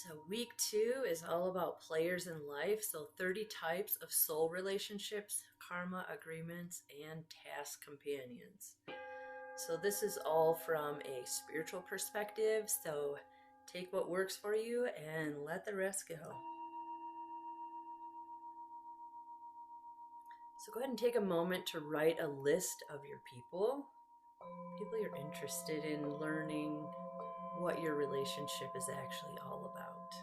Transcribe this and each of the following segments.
So week 2 is all about players in life. So 30 types of soul relationships, karma agreements, and task companions. So this is all from a spiritual perspective. So take what works for you and let the rest go. So go ahead and take a moment to write a list of your people you're interested in learning what your relationship is actually all about.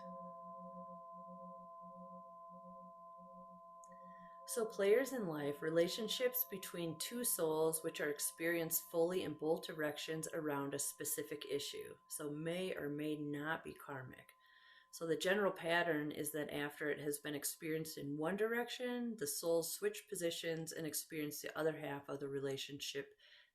So players in life, relationships between two souls which are experienced fully in both directions around a specific issue. So may or may not be karmic. So the general pattern is that after it has been experienced in one direction, the souls switch positions and experience the other half of the relationship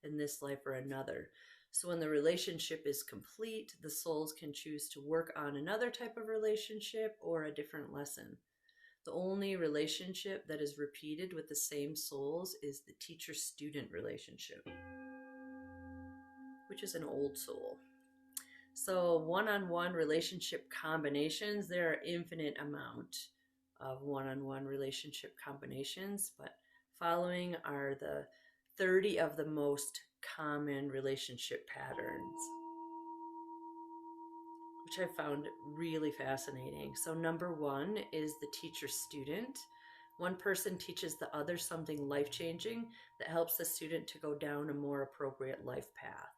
in this life or another. So when the relationship is complete, the souls can choose to work on another type of relationship or a different lesson. The only relationship that is repeated with the same souls is the teacher-student relationship, which is an old soul. So one-on-one relationship combinations, there are infinite amount of one-on-one relationship combinations, but following are the 30 of the most common relationship patterns, which I found really fascinating. So number 1 is the teacher-student. One person teaches the other something life-changing that helps the student to go down a more appropriate life path.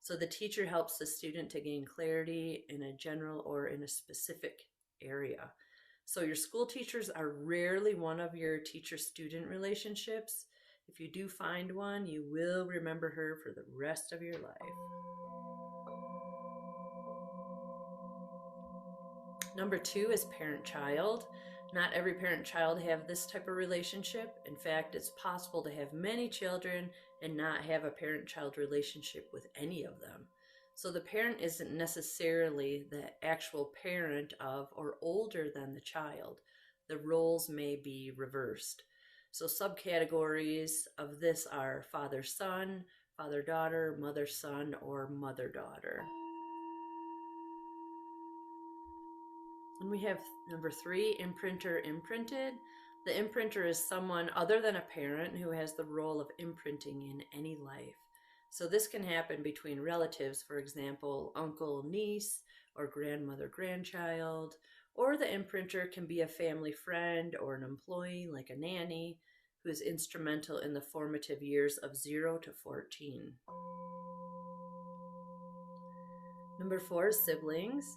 So the teacher helps the student to gain clarity in a general or in a specific area. So your school teachers are rarely one of your teacher-student relationships. If you do find one, you will remember her for the rest of your life. Number 2 is parent-child. Not every parent-child have this type of relationship. In fact, it's possible to have many children and not have a parent-child relationship with any of them. So the parent isn't necessarily the actual parent of or older than the child. The roles may be reversed. So subcategories of this are father-son, father-daughter, mother-son, or mother-daughter. And we have number 3, imprinter, imprinted. The imprinter is someone other than a parent who has the role of imprinting in any life. So this can happen between relatives, for example, uncle, niece, or grandmother, grandchild. Or the imprinter can be a family friend or an employee like a nanny who is instrumental in the formative years of 0 to 14. Number 4 is siblings.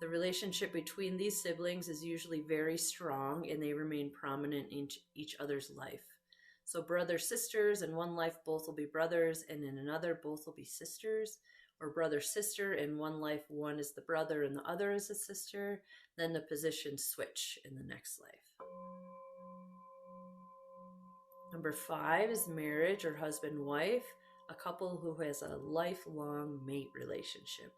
The relationship between these siblings is usually very strong and they remain prominent in each other's life. So brothers, sisters, in one life both will be brothers and in another both will be sisters. Or brother, sister, in one life one is the brother and the other is the sister. Then the positions switch in the next life. Number 5 is marriage or husband-wife, a couple who has a lifelong mate relationship.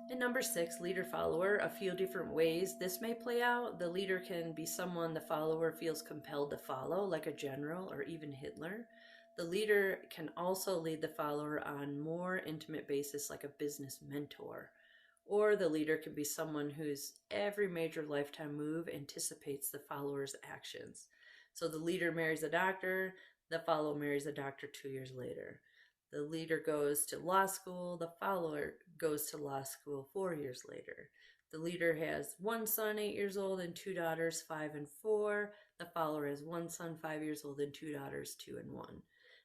And number 6, leader-follower, a few different ways this may play out. The leader can be someone the follower feels compelled to follow, like a general or even Hitler. The leader can also lead the follower on more intimate basis, like a business mentor. Or the leader can be someone whose every major lifetime move anticipates the follower's actions. So the leader marries a doctor, the follower marries a doctor 2 years later. The leader goes to law school, the follower goes to law school 4 years later. The leader has one son, 8 years old, and 2 daughters, 5 and 4. The follower has one son, 5 years old, and 2 daughters, 2 and 1.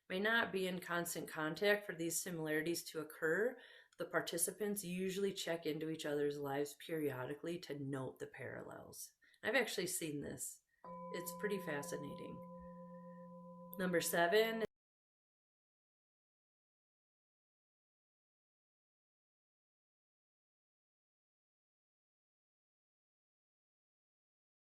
May not be in constant contact for these similarities to occur. The participants usually check into each other's lives periodically to note the parallels. I've actually seen this. It's pretty fascinating. Number 7